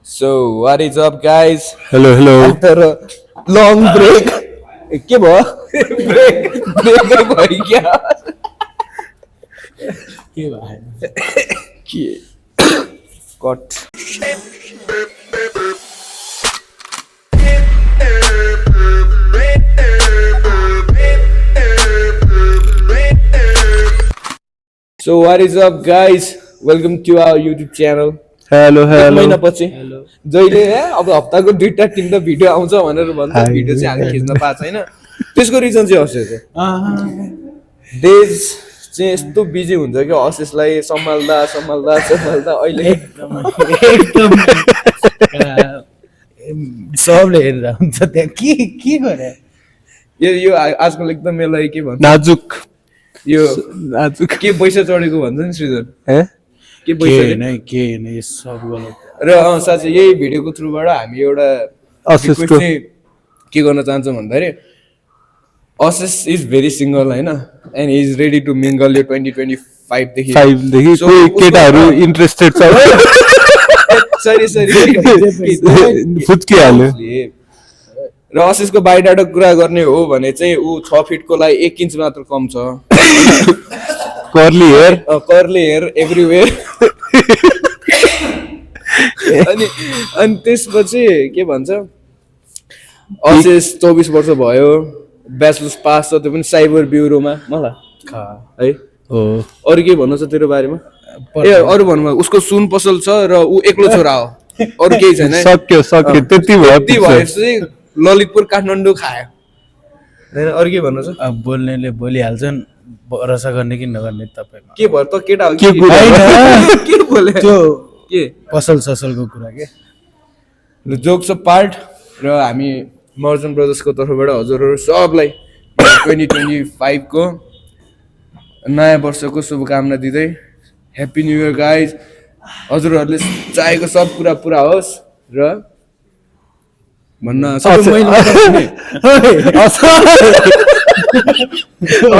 So, what is up, guys? Hello, hello. After a long break, के भयो brake भयो क्या के भयो के cut So what is up, guys? Welcome to our YouTube channel. Hello, hello. महिनापछि जहिले अब हप्ताको 2-3 भिडियो आउँछ भनेर भन्छ भिडियो चाहिँ हामी खिच्न पाएको छैन त्यसको रिजन चाहिँ हसेछ डेज चाहिँ यस्तो बिजी हुन्छ कि हसेसलाई सम्हाल्दा सम्हाल्दा सम्हाल्दा अहिले एकदम सबले हेरेर हुन्छ त्यहाँ के गरे यो आजकल एकदम मलाई के भन्छ नाजुक यो नाजुक के पैसा चढेको भन्छ नि सृजन हे के पैसा के नै सब गलत र साँच्चै यही भिडियोको थ्रुबाट हामी एउटा असिसको request चाहिँ के गर्न चाहन्छौँ भन्दाखेरि असिस इज भेरी सिङ्गल होइन and is ready to mingle यो 2025 देखि 5 देखि So, कोही उसको- केटाहरू इन्ट्रेस्टेड छ सरी फुच्किहाल्यो र असिसको बायोडाटा कुरा गर्ने हो भने चाहिँ ऊ 6 फिटको लागि 1 इन्च मात्र कम छ curly hair curly hair everywhere अनि त्यसपछि के भन्छ असिस 24 वर्ष भयो ब्याचलर्स पास छ त्यो पनि साइबर ब्युरोमा मलाई है हो अरू के भन्नु छ तेरो बारेमा ए अरू भन्नु उसको सुन पसल छ र ऊ एक्लो छोरा हो अरू केही छैन है? सक्यो त्यति भयो त्यति भएपछि ललितपुर काठमाडौँ खायो होइन अरू के भन्नु छ अब बोल्नेले बोलिहाल्छन् भरोसा गर्ने कि नगर्ने तपाईमा के भयो त केटा हो के कुरा? होइन के बोले त्यो के पसल ससलको कुरा के जोक्स अफ पार्ट र हामी मर्जन ब्रदर्सको तर्फबाट हजुरहरू सबलाई 2025 को नयाँ वर्षको शुभकामना दिँदै ह्याप्पी न्यु इयर गाइज हजुरहरूले चाहेको सब कुरा पुरा होस् र भन्न सबै मैले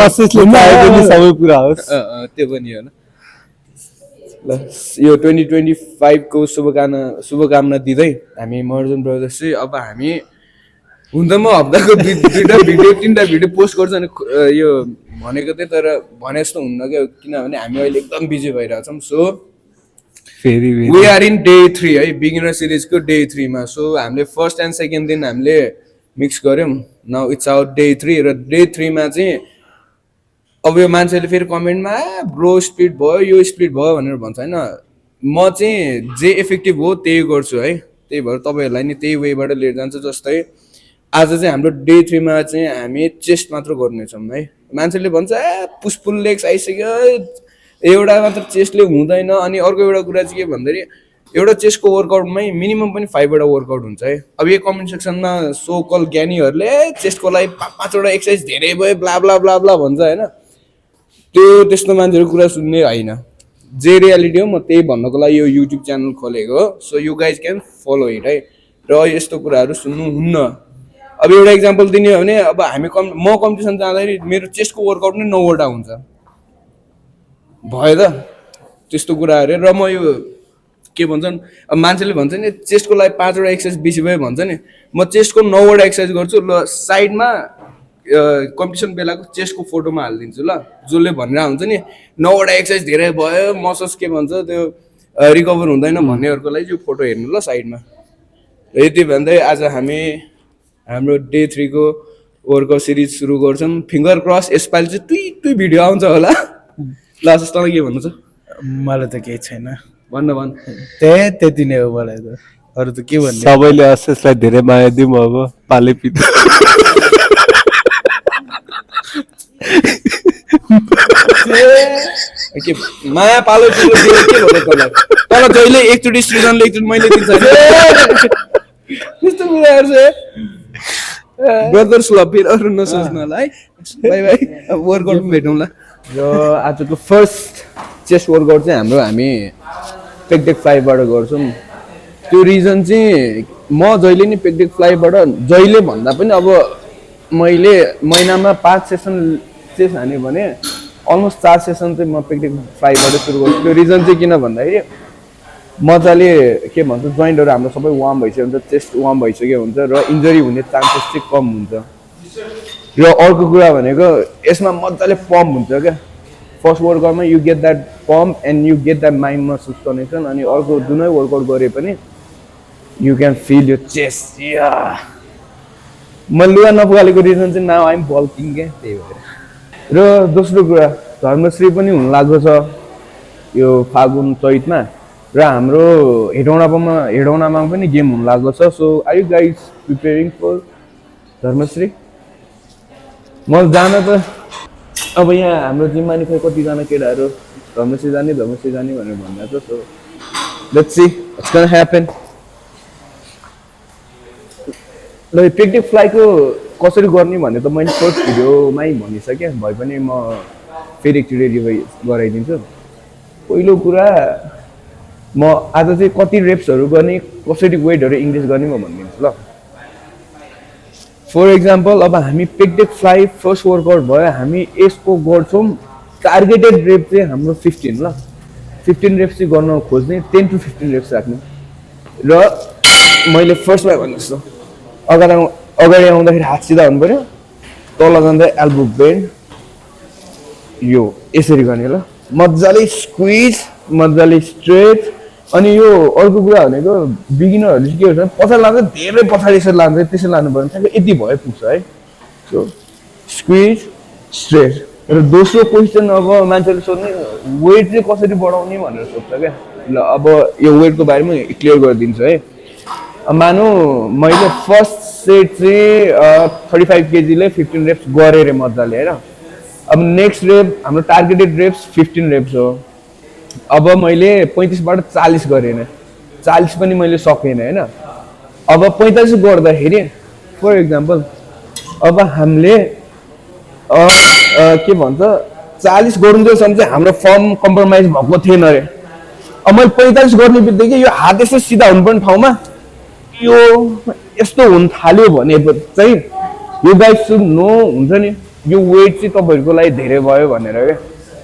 असिसले चाहेको नि सबै पुरा होस् त्यो पनि हो ल यो 2025 को शुभकामना दिँदै हामी मर्जन ब्रदर्स चाहिँ अब हामी हुन त म हप्ताको 2टा भिडियो 3टा भिडियो पोस्ट गर्छु अनि यो भनेको थिएँ तर भने जस्तो हुन्न क्या किनभने हामी अहिले एकदम बिजी भइरहेछौँ सो फेरि वी आर इन डे 3 है बिगिनर सिरिजको डे 3 मा सो हामीले फर्स्ट एन्ड सेकेन्ड दिन हामीले मिक्स गर्यौँ नाउ इट्स आवर डे 3 र डे 3 मा चाहिँ अब यो मान्छेले फेरि कमेन्टमा ब्रो स्प्लिट भयो यो स्प्लिट भयो भनेर भन्छ होइन म चाहिँ जे इफेक्टिभ हो त्यही गर्छु है त्यही भएर तपाईँहरूलाई नि त्यही वेबाट लिएर जान्छ जस्तै आज चाहिँ हाम्रो डे 3 मा चाहिँ हामी चेस्ट मात्र गर्नेछौँ है मान्छेले भन्छ पुसफुल लेग्स आइसक्यो एउटा मात्र चेस्टले हुँदैन अनि अर्को एउटा कुरा चाहिँ के भन्दाखेरि एउटा चेस्टको वर्कआउटमै मिनिमम पनि 5वटा वर्कआउट हुन्छ है अब यो कमेन्ट सेक्सनमा सो कल ज्ञानीहरूले चेस्टको लागि 5वटा एक्सर्साइज धेरै भयो ब्ला ब्ला ब्ला ब्ला भन्छ होइन त्यो त्यस्तो मान्छेहरूको कुरा सुन्ने होइन जे रियालिटी हो म त्यही भन्नको लागि यो युट्युब च्यानल खोलेको हो so you guys can follow it है र यस्तो कुराहरू सुन्नुहुन्न अब एउटा इक्जाम्पल दिने हो भने अब हामी म कम्पिटिसन जाँदाखेरि मेरो चेस्टको वर्कआउट नै 9वटा हुन्छ भयो त त्यस्तो कुराहरू र म यो के भन्छन् अब मान्छेले भन्छ नि चेस्टको लागि 5वटा एक्सर्साइज बेसी भयो भन्छ नि म चेस्टको 9वटा एक्सर्साइज गर्छु ल साइडमा कम्पिटिसन बेलाको चेस्टको फोटोमा हालिदिन्छु ल जसले भनेर हुन्छ नि 9वटा एक्सर्साइज धेरै भयो मसल्स के भन्छ त्यो रिकभर हुँदैन भन्नेहरूको लागि यो फोटो हेर्नु ल साइडमा र यति भन्दै आज हामी हाम्रो डे 3 को वर्कआउट सिरिज सुरु गर्छौँ फिङ्गर क्रस यसपालि चाहिँ तुई भिडियो आउँछ होला ल तँलाई के भन्नु छ मलाई त केही छैन भन्न त्यति नै हो मलाई त अरू त के भन्ने सबैले असिसलाई धेरै माया दिउँ अब पाले पिता के माया पालो के भयो तँलाई तँलाई जहिले एकचोटि सृजनले एकचोटि मैले दिन्छ त्यस्तो कुराहरू छ ब्रदर्स लभ फेरि अरू नसोच्नु होला है बाई बाई अब वर्कआउट पनि भेटौँला र आजको फर्स्ट चेस्ट वर्कआउट चाहिँ हामी पेकडेक फ्लाइबाट गर्छौँ त्यो रिजन चाहिँ म जहिले नि पेकडेक फ्लाइबाट जहिले भन्दा पनि अब मैले महिनामा 5 सेसन चेस्ट हाने भने अलमोस्ट 4 सेसन चाहिँ म पेकडेक फ्लाइबाट सुरु गर्छु त्यो रिजन चाहिँ किन भन्दाखेरि मजाले के भन्छ जोइन्टहरू हाम्रो सबै वार्म भइसक्यो हुन्छ, चेस्ट वार्म भइसक्यो हुन्छ र इन्जरी हुने चान्सेस चाहिँ कम हुन्छ। र अर्को कुरा भनेको यसमा मजाले पम्प हुन्छ क्या, फर्स्ट वर्कआउटमा you get that pump and you get that mind muscles connection. अनि अर्को जुनै वर्कआउट गरे पनि यु क्यान फिल यो चेस्ट। या म लुगा नपगालेको रिजन चाहिँ नाउ आइम बल्किङ क्या, त्यही भएर। र दोस्रो कुरा धर्मश्री पनि हुन लाग्दो छ यो फागुन चैतमा, र हाम्रो हेडौँडामा पनि गेम हुन लाग्दो छ। So are you guys preparing for Dharmashree? म जान त अब यहाँ हाम्रो जिममा नि खोइ कतिजना केटाहरू धर्मश्री जाने भनेर भनिरहेको छ। So let's see what's gonna happen. ल पिकनिक फ्लाइको कसरी गर्ने भने त मैले फर्स्ट भिडियोमै भनिसकेँ, भए पनि म फेरि एकचोटि रिभाइज गराइदिन्छु। पहिलो कुरा म आज चाहिँ कति रेप्सहरू गर्ने, कसरी वेटहरू इन्क्रिज गर्ने म भनिदिन्छु ल। फर इक्जाम्पल अब हामी पिकनिक फ्लाइ फर्स्ट वर्कआउट भयो, हामी यसको गर्छौँ टार्गेटेड रेप चाहिँ हाम्रो 15 ल। 15 रेप्स चाहिँ गर्न खोज्ने, 10 to 15 रेप्स राख्ने। र मैले फर्स्टमा भने जस्तो अगाडि आउँदाखेरि हात सिधा हुनु पऱ्यो, तल जाँदा एल्बो बेन्ड, यो यसरी गर्ने ल, मजाले स्क्विज, मजाले स्ट्रेच। अनि यो अर्को कुरा भनेको बिगिनरहरूले चाहिँ के हुन्छ पछाडि लान्छ, धेरै पछाडि यसरी लान्छ, त्यसरी लानु पर्ने ठ्याक्कै यति भयो पुग्छ है। So squeeze stretch. र दोस्रो क्वेसन अब मान्छेले सोध्ने वेट चाहिँ कसरी बढाउने भनेर सोध्छ क्या। ल अब यो वेटको बारेमा क्लियर गरिदिन्छु है। मानौँ मैले फर्स्ट सेट चाहिँ 35 केजीले 15 रेप्स गरेँ रे मजाले होइन। अब नेक्स्ट रेप हाम्रो टार्गेटेड रेप्स 15 रेप्स हो। अब मैले 35बाट 40 गरेँ, 40 पनि मैले सकेन होइन। अब 45 गर्दाखेरि फर इक्जाम्पल अब हामीले के भन्छ 40 गर्नुसम्म चाहिँ हाम्रो फर्म कम्प्रोमाइज भएको थिएन अरे। अब मैले 45 गर्ने बित्तिकै यो हात यसो सिधा हुनुपर्ने ठाउँमा यो यस्तो हुन थाल्यो भने चाहिँ यो गाइज सुड नो हुन्छ नि यो वेट चाहिँ तपाईँहरूको लागि धेरै भयो भनेर क्या।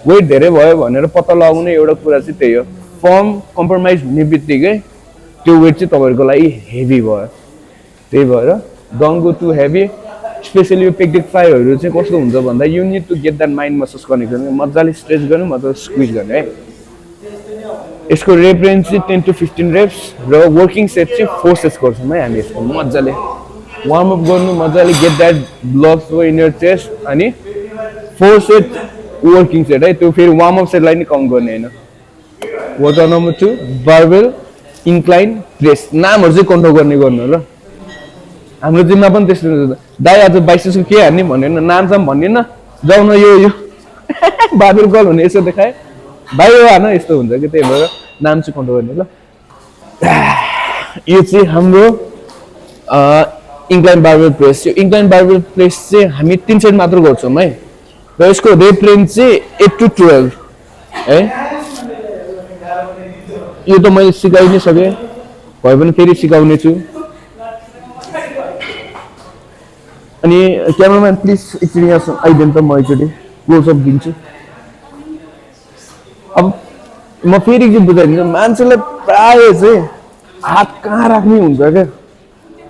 वेट धेरै भयो भनेर पत्ता लगाउने एउटा कुरा चाहिँ त्यही हो, फर्म कम्प्रोमाइज हुने बित्तिकै त्यो वेट चाहिँ तपाईँहरूको लागि हेभी भयो। त्यही भएर don't go to heavy. Specially यो पिकनिक फ्लाइहरू चाहिँ कस्तो हुन्छ भन्दा you need to get that mind muscles connection, मजाले स्ट्रेच गर्नु, मजाले स्क्विज गर्ने है। यसको रेप रेन्ज चाहिँ 10 to 15 रेप्स र वर्किङ सेट चाहिँ 4 सेट्स गर्छौँ है हामी। यसको मजाले वार्मअप गर्नु, मजाले get that blood flow in your chest. अनि 4 सेट वर्किङ सेट है, त्यो फेरि वार्मअप सेटलाई नि काउन्ट गर्ने होइन। Workout number 2 barbell incline press. नामहरू चाहिँ कन्ट्रोल गर्ने गर्नु ल। हाम्रो जिममा पनि त्यस्तो हुन्छ, दाइ आज 2200 के हान्ने भन्दैन, नाम चाहिँ भन्दैन, जाउँ न यो बारबेल कल हुने यसो देखाए भाइ हो हान, यस्तो हुन्छ कि। त्यही भएर नाम चाहिँ कन्ट्रोल गर्ने ल। यो चाहिँ हाम्रो इन्क्लाइन बारबेल प्रेस। यो इन्क्लाइन बारबेल प्रेस चाहिँ हामी 3 सेट मात्र गर्छौँ है। र यसको रेप रेन्ज चाहिँ 8 to 12 है। यो त मैले सिकाइ नै सकेँ, भए पनि फेरि सिकाउने छु। अनि क्यामेराम्यान प्लिज एकचोटि यहाँ आइदिनु त, म एकचोटि क्लोजअप दिन्छु। अब म फेरि एकचोटि बुझाइदिन्छु, मान्छेलाई प्रायः चाहिँ हात कहाँ राख्ने हुन्छ क्या,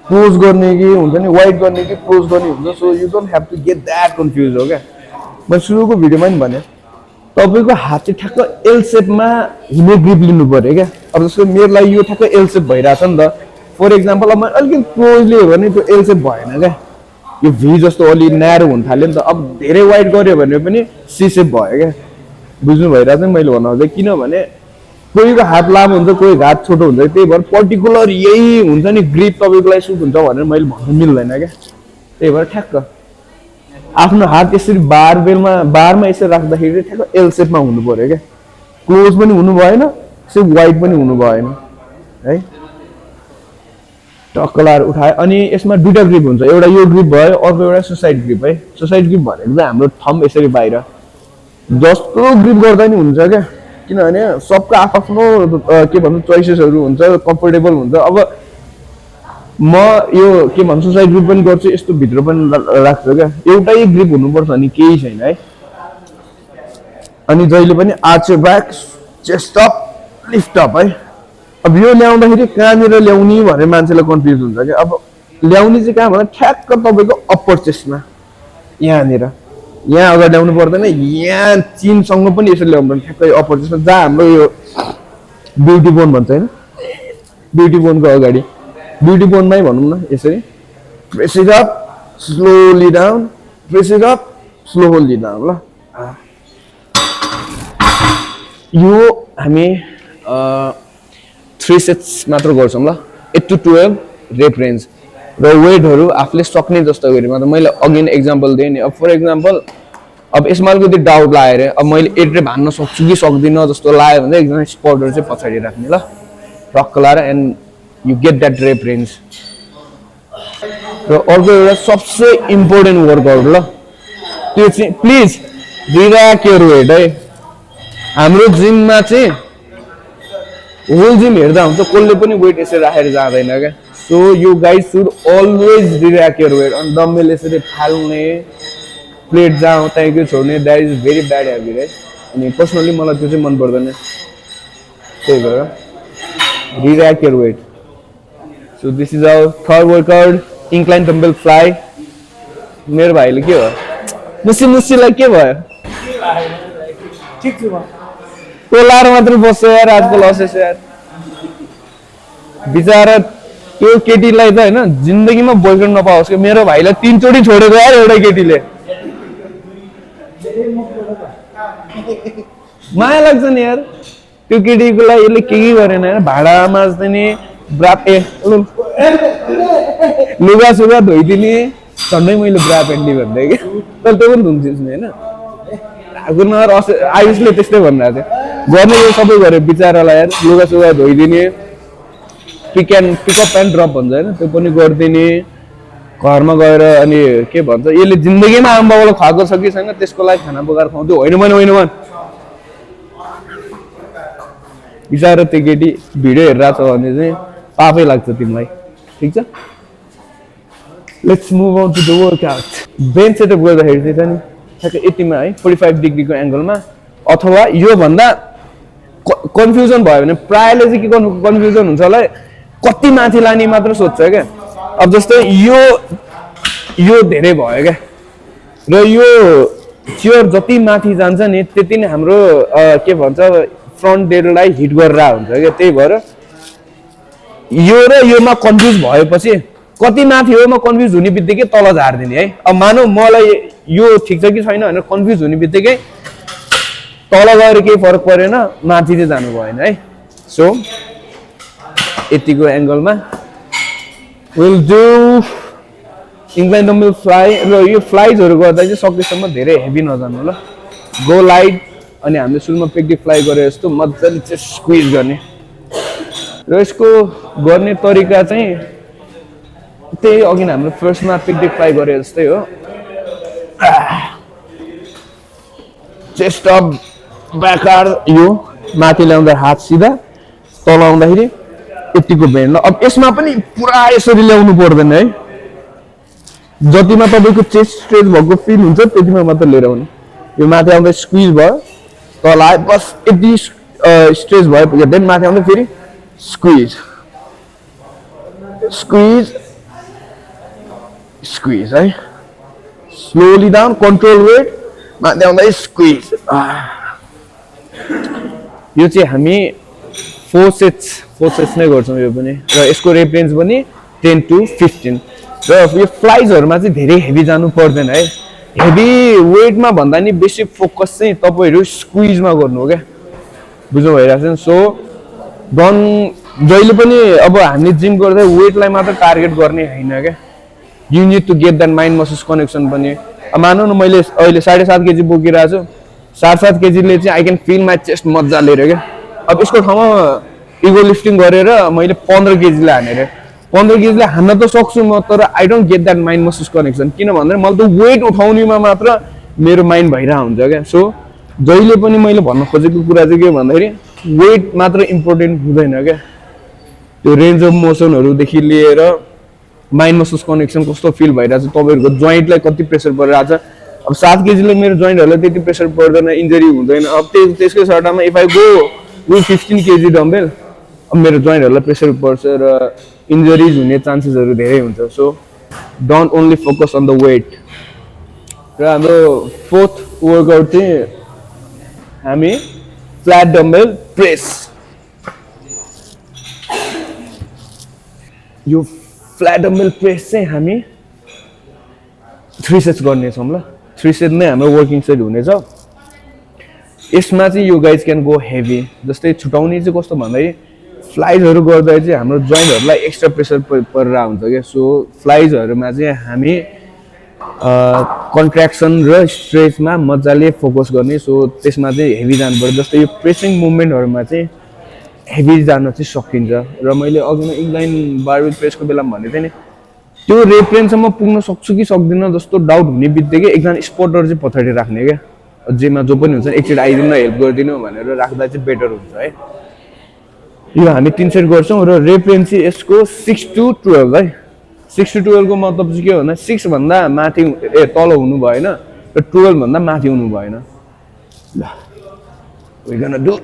क्लोज गर्ने कि हुन्छ नि, वाइड गर्ने कि क्लोज गर्ने हुन्छ। So you don't have to get that confuse हो क्या। मैले सुरुको भिडियोमा पनि भने तपाईँको हात चाहिँ ठ्याक्क एल सेपमा हुने ग्रिप लिनु पऱ्यो क्या। अब जस्तो मेरो लागि यो ठ्याक्क एल सेप भइरहेछ नि त। फर इक्जाम्पल अब मैले अलिकति क्लोज लियो भने त्यो एल सेप भएन क्या, यो भी जस्तो अलि न्यारो हुन थाल्यो नि त। अब धेरै वाइड गऱ्यो भने पनि सी सेप भयो क्या। बुझ्नु भइरहेछ नि मैले भन्नु खोजेँ, किनभने कोहीको हात लामो हुन्छ, कोहीको हात छोटो हुन्छ। त्यही भएर पर्टिकुलर यही हुन्छ नि ग्रिप तपाईँको लागि सुट हुन्छ भनेर मैले भन्नु मिल्दैन क्या। त्यही भएर ठ्याक्क आफ्नो हात यसरी बारमा यसरी राख्दाखेरि ठ्याक्क एल सेपमा हुनु पऱ्यो क्या। क्लोज पनि हुनु भएन, सिर्फ वाइड पनि हुनु भएन है। टक्कलार उठायो। अनि यसमा दुईटा ग्रिप हुन्छ, एउटा यो ग्रिप भयो, अर्को एउटा सुसाइड ग्रिप है। सुसाइड ग्रिप भनेको चाहिँ हाम्रो थम्ब यसरी बाहिर जस्तो ग्रिप गर्दा नि हुन्छ क्या, किनभने सबको आफ्नो के भन्छ चोइसेसहरू हुन्छ, कम्फोर्टेबल हुन्छ। अब म यो के भन्छ सुसाइड ग्रिप पनि गर्छु, यस्तो भित्र पनि राख्छु क्या। एउटै ग्रिप हुनुपर्छ नि केही छैन है। अनि जहिले पनि arch your back, chest up, lift up है। अब यो ल्याउँदाखेरि कहाँनिर ल्याउने भनेर मान्छेलाई कन्फ्युज हुन्छ क्या अब ल्याउने चाहिँ कहाँ भन्दा ठ्याक्क तपाईँको अप्पर चेस्टमा यहाँनिर यहाँ अगाडि ल्याउनु पर्दैन यहाँ चिनसँग पनि यसरी ल्याउनु पर्दैन ठ्याक्कै अप्पर चेस्टमा जहाँ हाम्रो यो ब्युटी बोन भन्छ होइन ब्युटी बोनको अगाडि ब्युटी बोनमै भनौँ न यसरी press it up slowly down press it up slowly down ल यो हामी 3 सेट्स मात्र गर्छौँ ल 8 to 12 रेप रेन्ज र वेटहरू आफूले सक्ने जस्तो गरी मतलब मैले अघि एक्जाम्पल दिएँ नि अब फर एक्जाम्पल अब यसमा अलिकति डाउट लाग्यो अरे अब मैले 8 रेप हान्न सक्छु कि सक्दिनँ जस्तो लाग्यो भने एकजना स्पटहरू चाहिँ पछाडि राख्ने ल रक्क लाएर and you get that rep range र अर्को एउटा सबसे इम्पोर्टेन्ट वर्कआउट ल त्यो चाहिँ प्लिज रिल्याक्स योर वेट है हाम्रो जिममा चाहिँ होल जिम हेर्दा हुन्छ कसले पनि वेट यसरी राखेर जाँदैन क्या so you guys should always relax your weight अनि डम्बेल यसरी फाल्ने प्लेट जहाँ त्यहीँकै छोड्ने that is very bad habit है अनि पर्सनली मलाई त्यो चाहिँ मन पर्दैन त्यही भएर relax your weight so this is our third workout incline dumbbell fly मेरो भाइले के भयो मुसीलाई के भयो त्यो लाएर मात्र बस्छ यार आजकल असेस यार बिचरा त्यो केटीलाई त होइन जिन्दगीमा बोयफ्रेन्ड नपाओस् कि मेरो भाइलाई 3 चोटि छोडेको यार एउटा केटीले माया लाग्छ नि यार त्यो केटीको लागि यसले के गरेन यार भाडा माझ्दै नि ब्रा लुगा सुगा धोइदिने झन्डै मैले ब्रा पेन्टी भन्दै कि तर त्यो पनि धुन्छु नि होइन आगुनर आयुषले त्यस्तै भनिरहेको थियो गर्ने यो सबै गरे बिचरालाई यार लुगा सुगा धोइदिने पिकअप एन्ड ड्रप भन्छ होइन त्यो पनि गरिदिने घरमा गएर अनि के भन्छ यसले जिन्दगीमा आमाबाबालाई खुवाएको छ कि छैन त्यसको लागि खाना पकाएर खुवाउँथ्यो होइन मन बिचरा त्यो केटी भिडियो हेरिरहेको छ भने चाहिँ पापै लाग्छ तिमीलाई ठिक छ let's move on to the workout bench setup गर्दाखेरि चाहिँ नि ठ्याक्कै यतिमा है 45 डिग्रीको एङ्गलमा अथवा यो भन्दा कन्फ्युजन भयो भने प्रायःले चाहिँ के कन्फ्युजन हुन्छ होला कति माथि लाने मात्र सोध्छ क्या अब जस्तै यो धेरै भयो क्या र यो चेयर जति माथि जान्छ नि त्यति नै हाम्रो के भन्छ फ्रन्ट डेडलाई हिट गरेर हुन्छ क्या त्यही भएर यो र योमा कन्फ्युज भएपछि कति माथि होमा कन्फ्युज हुने बित्तिकै तल झार्दिने है अब मानौ मलाई यो ठिक छ कि छैन भनेर कन्फ्युज हुने बित्तिकै तल गएर केही फरक परेन माथि चाहिँ जानु भएन है सो यतिको एङ्गलमा will do incline dumbbell fly र यो फ्लाइजहरू गर्दा चाहिँ सकेसम्म धेरै हेभी नजानु ल गो लाइट अनि हामीले सुरुमा पेक्टिक फ्लाइ गरे जस्तो मजाले चाहिँ स्क्विज गर्ने र यसको गर्ने तरिका चाहिँ त्यही अघि हाम्रो फर्स्टमा पेक्टिक फ्लाइ गरे जस्तै हो चेस्ट अप ब्याकार यो माथि ल्याउँदा हात सिधा तल आउँदाखेरि यतिको बेन्ड ल अब यसमा पनि पुरा यसरी ल्याउनु पर्दैन है जतिमा तपाईँको चेस्ट स्ट्रेच भएको फिल हुन्छ त्यतिमा मात्र लिएर आउने यो माथि आउँदा स्क्विज भयो तल आयो बस यति स्ट्रेच भयो देन माथि आउँदा फेरि स्क्विज स्क्विज स्क्विज है स्लोली डाउन कन्ट्रोल वेट माथि आउँदा स्क्विज यो चाहिँ हामी 4 सेट्स नै गर्छौँ यो पनि र यसको रेप रेन्ज पनि 10 to 15 र यो फ्लाइजहरूमा चाहिँ धेरै हेभी जानु पर्दैन है हेभी वेटमा भन्दा नि बेसी फोकस चाहिँ तपाईँहरू स्क्विजमा गर्नु हो क्या बुझ्नु भइरहेको छ सो डन जहिले पनि अब हामीले जिम गर्दा वेटलाई मात्र टार्गेट गर्ने होइन क्या you need to get that mind muscles connection पनि मानौ न मैले अहिले 7.5 केजी बोकिरहेको छु 7.5 केजीले चाहिँ I can fill my chest मजाले क्या अब यसको ठाउँमा इगो लिफ्टिङ गरेर मैले 15 केजीले हानेर 15 केजीले हान्न त सक्छु म तर I don't get that mind muscles connection किन भन्दा मैले त वेट उठाउनेमा मात्र मेरो माइन्ड भइरहेको हुन्छ क्या सो जहिले पनि मैले भन्न खोजेको कुरा चाहिँ के भन्दाखेरि वेट मात्र इम्पोर्टेन्ट हुँदैन क्या त्यो रेन्ज अफ मोसनहरूदेखि लिएर माइन्ड मसल्स कनेक्सन कस्तो फिल भइरहेको छ तपाईँहरूको जोइन्टलाई कति प्रेसर परिरहेको छ अब 7 केजीले मेरो जोइन्टहरूलाई त्यति प्रेसर पर्दैन इन्जरी हुँदैन अब त्यसकै सट्टामा if I go with 15 KG dumbbell मेरो जोइन्टहरूलाई प्रेसर पर्छ र इन्जरिज हुने चान्सेसहरू धेरै हुन्छ so don't only focus on the weight र हाम्रो फोर्थ वर्कआउट चाहिँ हामी फ्ल्याट डम्बल प्रेस यो फ्ल्याट डम्बल प्रेस चाहिँ हामी 3 सेट्स गर्नेछौँ ल 3 सेट नै हाम्रो वर्किङ सेट हुनेछ यसमा चाहिँ यो गाइज क्यान गो हेभी जस्तै छुटाउने चाहिँ कस्तो भन्दाखेरि फ्लाइजहरू गर्दा चाहिँ हाम्रो जोइन्टहरूलाई एक्स्ट्रा प्रेसर परेर हुन्छ क्या सो फ्लाइजहरूमा चाहिँ हामी कन्ट्र्याक्सन र स्ट्रेचमा मजाले फोकस गर्ने सो त्यसमा चाहिँ हेभी जानु पर्छ जस्तै यो प्रेसिङ मुभमेन्टहरूमा चाहिँ हेभी जान चाहिँ सकिन्छ र मैले अघि नै इन्क्लाइन बारबेल प्रेसको बेलामा भनेको थिएँ नि त्यो रेफरेन्ससम्म पुग्न सक्छु कि सक्दिनँ जस्तो डाउट हुने बित्तिकै एकजना स्पोर्टर चाहिँ पछाडि राख्ने क्या जेमा जो पनि हुन्छ एकचोटि आइदिनु न हेल्प गरिदिनु भनेर राख्दा चाहिँ बेटर हुन्छ है यो हामी 3 सेट गर्छौँ र रेफरेन्स चाहिँ यसको 6 to 12 है 6 to 12 को मतलब चाहिँ के हो भन्दा 6 भन्दा माथि तल हुनु भएन र 12 भन्दा माथि हुनु भएन ल we gonna do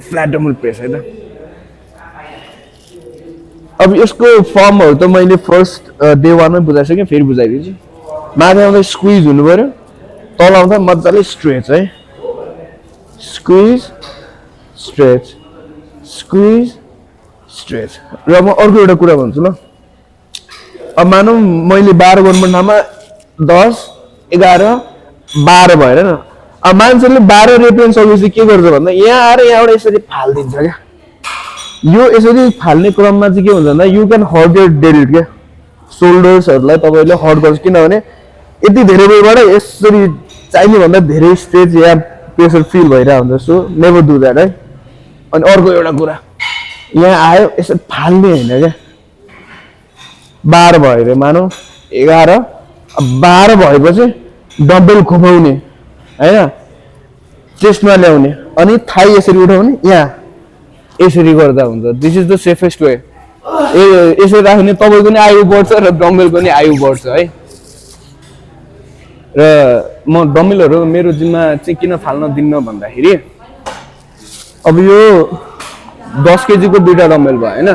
flat dumbbell press है त अब यसको फर्महरु त मैले फर्स्ट डे 1 मै बुझाइसकेँ फेरि बुझाइदिन्छु माथि आउँदा स्क्विज हुनु पर्यो तल आउँदा मजाले स्ट्रेच है स्क्विज स्ट्रेच स्क्विज स्ट्रेच र म अर्को एउटा कुरा भन्छु ल अब मानौँ मैले 12 गर्नुपर्ने ठाउँमा 10 11 12 भएर न अब मान्छेले 12 रेफरेन्स सकेपछि के गर्छ भन्दा यहाँ आएर यहाँबाट यसरी फाल्दिन्छ क्या यो यसरी फाल्ने क्रममा चाहिँ के हुन्छ भन्दा you can hurt your delt क्या सोल्डर्सहरूलाई तपाईँले हर्ट गर्छ किनभने यति धेरै बेरबाट यसरी चाहिने भन्दा धेरै स्ट्रेच या प्रेसर फिल भइरहेको हुन्छ सो नेभर डु द्याट है अनि अर्को एउटा कुरा यहाँ आयो यसरी फाल्ने होइन क्या 12 भयो अरे मानौ 11 12 भएपछि डम्बल घुमाउने होइन चेस्टमा ल्याउने अनि थाई यसरी उठाउने यहाँ यसरी गर्दा हुन्छ this is the safest way यसरी राख्ने तपाईँको नि आयु बढ्छ र डम्बलको नि आयु बढ्छ है र म डम्बलहरू मेरो जिममा चाहिँ किन फाल्न दिन्न भन्दाखेरि अब यो 10 केजीको दुईटा डम्बल भयो होइन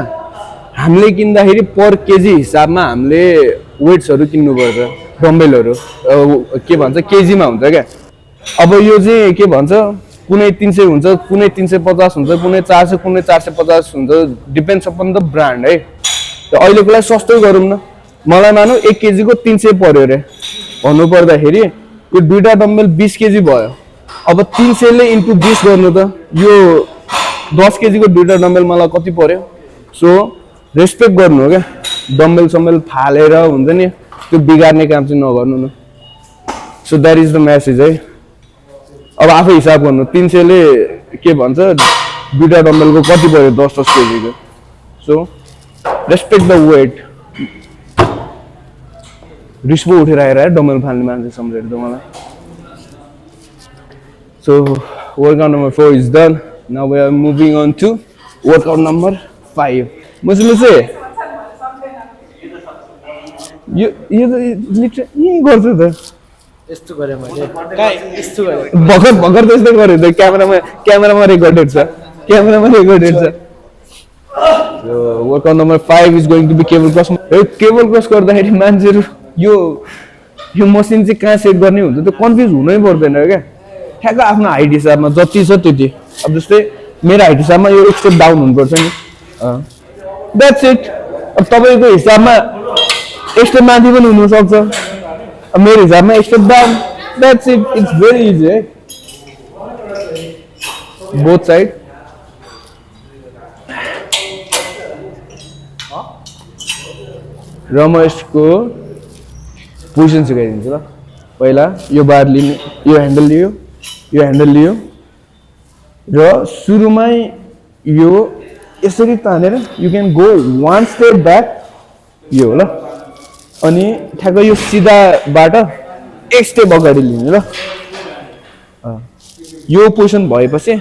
हामीले किन्दाखेरि पर केजी हिसाबमा हामीले वेट्सहरू किन्नुपर्छ डम्बलहरू के भन्छ केजीमा हुन्छ क्या अब यो चाहिँ के भन्छ कुनै 300 हुन्छ कुनै 350 हुन्छ कुनै 400 कुनै 450 हुन्छ डिपेन्ड्स अपन द ब्रान्ड है त अहिलेको लागि सस्तै गरौँ न मलाई मानौ 1 केजीको 300 पर्यो रे भन्नु पर्दाखेरि यो दुईटा डम्बल 20 केजी भयो अब 300 ले इन्टु 20 गर्नु त यो 10 केजीको दुईटा डम्बल मलाई कति पर्यो सो रेस्पेक्ट गर्नु हो क्या डम्बल सम्बल फालेर हुन्छ नि त्यो बिगार्ने काम चाहिँ नगर्नु न so that is the message है अब आफै हिसाब गर्नु 300 ले के भन्छ दुईटा डम्बलको कति पर्यो 10-10 केजीको सो रेस्पेक्ट द वेट रिस पो उठेर आएर डम्बल फाल्ने मान्छे सम्झेर त मलाई so workout number 4 is done now we are moving on to workout number 5 मुझे यो लिटरली गर्छु त यस्तो गरे मैले काई यस्तो गरे भर्खर त्यस्तै गरे त क्यामेरामा रेकर्डेड छ So workout number 5 is going to be cable cross. Cable cross गर्दाखेरि मान्छेहरु यो मसिन चाहिँ कहाँ सेट गर्ने हुन्छ त्यो कन्फ्युज हुनै पर्दैन क्या ठ्याक्क आफ्नो हाइट हिसाबमा जति छ त्यति अब जस्तै मेरो हाइट हिसाबमा यो एक स्टेप डाउन हुनुपर्छ नि द्याट्स इट अब तपाईको हिसाबमा एक स्टेप माथि पनि हुन सक्छ अब मेरो हिसाबमा एक step down that's it it's very easy है बोथ साइड र म यसको पोजिसन सिकाइदिन्छु ल पहिला यो बार लिने यो ह्यान्डल लियो र सुरुमै यो यसरी तानेर you can go 1 step back यो ल अनि ठ्याक्क यो सिधाबाट एक स्टेप अगाडि लिने ल यो पोजिसन भएपछि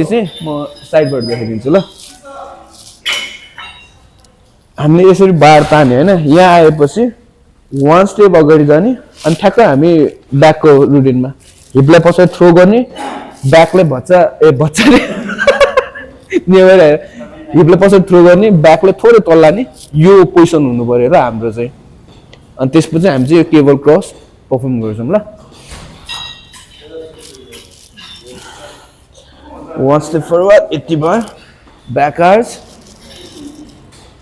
चाहिँ म साइडबाट देखाइदिन्छु ल हामीले यसरी बार तान्यो हैन यहाँ आएपछि 1 स्टेप अगाडि जाने अनि ठ्याक्क हामी ब्याकको रुटिनमा हिपलाई पछाडि थ्रो गर्ने ब्याकले भच्चा रे नेभर हिपले पछाडि थ्रो गर्ने ब्याकले थोरै तल लाने यो पोजिसन हुनु पर्यो र हाम्रो चाहिँ अनि त्यसपछि हामी चाहिँ यो केबल क्रस पर्फर्म गर्छौँ ल वान स्टेप फरवर्ड यति भयो ब्याक आर्च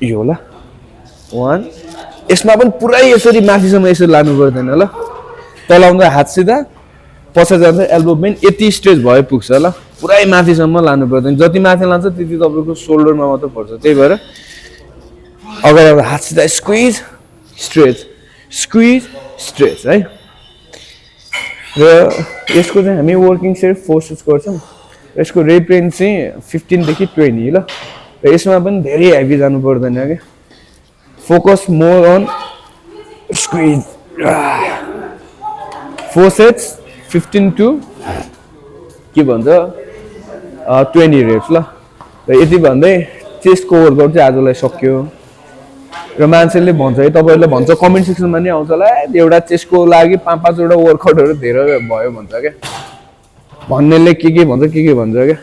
यो होला वान यसमा पनि पुरै यसरी माथिसम्म यसरी लानु पर्दैन ल तलाउँदा हात सिधा पछाडि जाँदा एल्बो बेन्ड यति स्ट्रेच भए पुग्छ ल पुरै माथिसम्म लानु पर्दैन जति माथि लान्छ त्यति तपाईँको सोल्डरमा मात्र पर्छ त्यही भएर अगाडि हात सिधा स्क्विज स्ट्रेच है र यसको चाहिँ हामी वर्किङ सेट फोर्सेस गर्छौँ यसको रेप रेन्ज चाहिँ 15 देखि 20 ल र यसमा पनि धेरै हेभी जानु पर्दैन क्या focus more on squeeze 4 sets 15 to के भन्छ 20 रेप्स ल र यति भन्दै चेस्टको वर्कआउट चाहिँ आजलाई सक्यो र मान्छेले भन्छ है तपाईँहरूले भन्छ कमेन्ट सेक्सनमा नि आउँछ होला एउटा चेस्टको लागि 5-5 वटा वर्कआउटहरू धेरै भयो भन्छ क्या भन्नेले के भन्छ के भन्छ क्या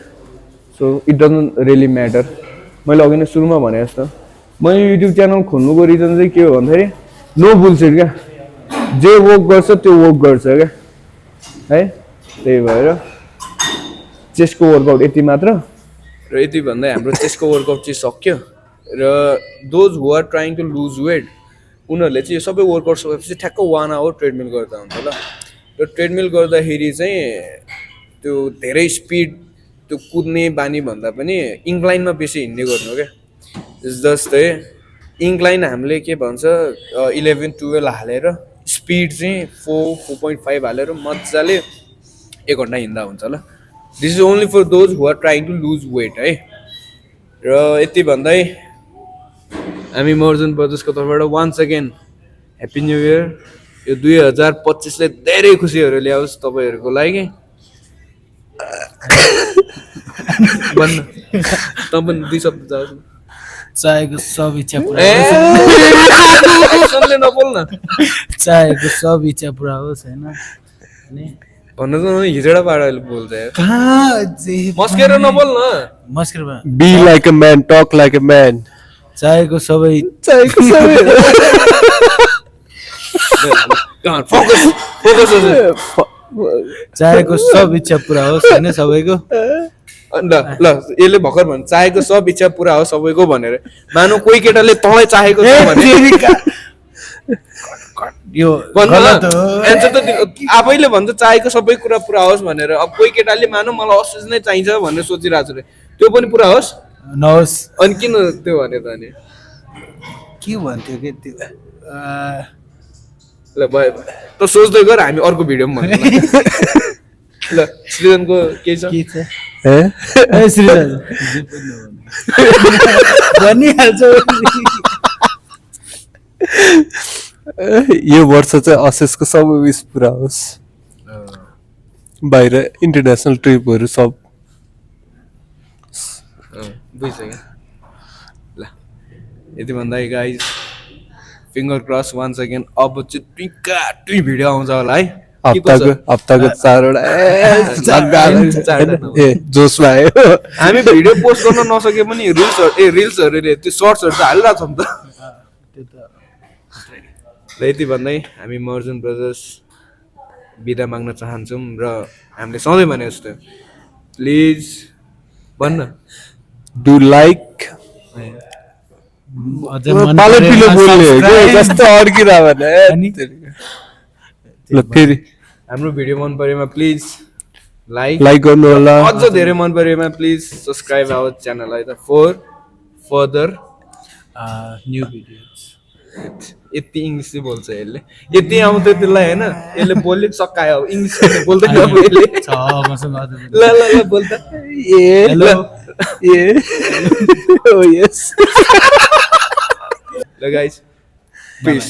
so it doesn't really matter मैले अघि नै सुरुमा भने जस्तो मैले युट्युब च्यानल खोल्नुको रिजन चाहिँ के हो भन्दाखेरि नो बुलसिट क्या जे वर्क गर्छ त्यो वर्क गर्छ क्या है त्यही भएर चेस्टको वर्कआउट यति मात्र र यति भन्दै हाम्रो चेस्टको वर्कआउट चाहिँ सक्यो र those who are trying to lose weight उनीहरूले चाहिँ यो सबै वर्कआउट सकेपछि ठ्याक्क 1 आवर ट्रेडमिल गर्दा हुन्छ ल र ट्रेडमिल गर्दाखेरि चाहिँ त्यो धेरै स्पिड त्यो कुद्ने बानी भन्दा पनि इन्क्लाइनमा बेसी हिँड्ने गर्नु हो क्या जस्तै इन्क्लाइन हामीले के भन्छ 11-12 हालेर स्पिड चाहिँ 4.5 हालेर मजाले 1 घन्टा हिँड्दा हुन्छ ल this is only for those who are trying to lose weight है र यति भन्दै हामी मर्जन ब्रदर्सको तर्फबाट once again happy new year यो 2025 ले धेरै खुसीहरू ल्याओस् तपाईँहरूको लागि भन्न तपाईँ 2 शब्द जाओस् चाहेको सब इच्छा पुरा नबोल्न चाहेको सब इच्छा पुरा होस् होइन भन्नु त हिजोडा पाराले बोल्छ कहाँ मस्केर नबोल्न मस्केरमा Be like a man, talk like a man. चाहेको सबै फोकस चाहेको सब इच्छा पुरा होस् होइन सबैको ल यसले भर्खर भन्छ चाहेको सब इच्छा पुरा हो सबैको भनेर मानौ कोही केटाले तँलाई चाहेको छ भने यो एन्सर त आफैले भन्छ चाहेको सबै कुरा पुरा होस् भनेर अब कोही केटाले मानौ मलाई अस्ति नै चाहिन्छ भनेर सोचिरहेको छु रे त्यो पनि पुरा होस् नहोस् अनि किन त्यो भने त अनि के भन्थ्यो कि त्यो ल भयो त सोच्दै गर हामी अर्को भिडियोमा भन्नु ल सृजनको के छ श्रीराज भनिहाल्छ यो वर्ष चाहिँ असेसको सबै विस पुरा होस् बाहिर इन्टरनेसनल ट्रिपहरू सब बुझिसक्यो ल यति भन्दा guys finger cross once again अब चाहिँ टुई भिडियो आउँछ होला है हप्ताको 4 ए जोसमा आयो हामी भिडियो पोस्ट गर्न नसके पनि रिल्सहरूले त्यो सर्ट्सहरू त हालिरहेको छौँ त ल यति भन्दै हामी मर्जन ब्रदर्स बिदा माग्न चाहन्छौँ र हामीले सधैँ भने जस्तो प्लिज भन्न डु लाइक पालो पिलो बोल्ने जस्तो अड्किरा भने ल फेरि हाम्रो भिडियो मन परेमा प्लिज लाइक गर्नु होला अझ धेरै मन परेमा प्लिज सब्सक्राइब आवर च्यानललाई त फर फर्दर न्यू भिडियोज यति इङ्ग्लिस चाहिँ बोल्छ यसले यति आउँथ्यो त्यसलाई होइन यसले बोल्ने सकायो इङ्ग्लिस बोल्दैन अब यसले ल ल ल बोल्दा हेलो ओ यस ल गाइस पिस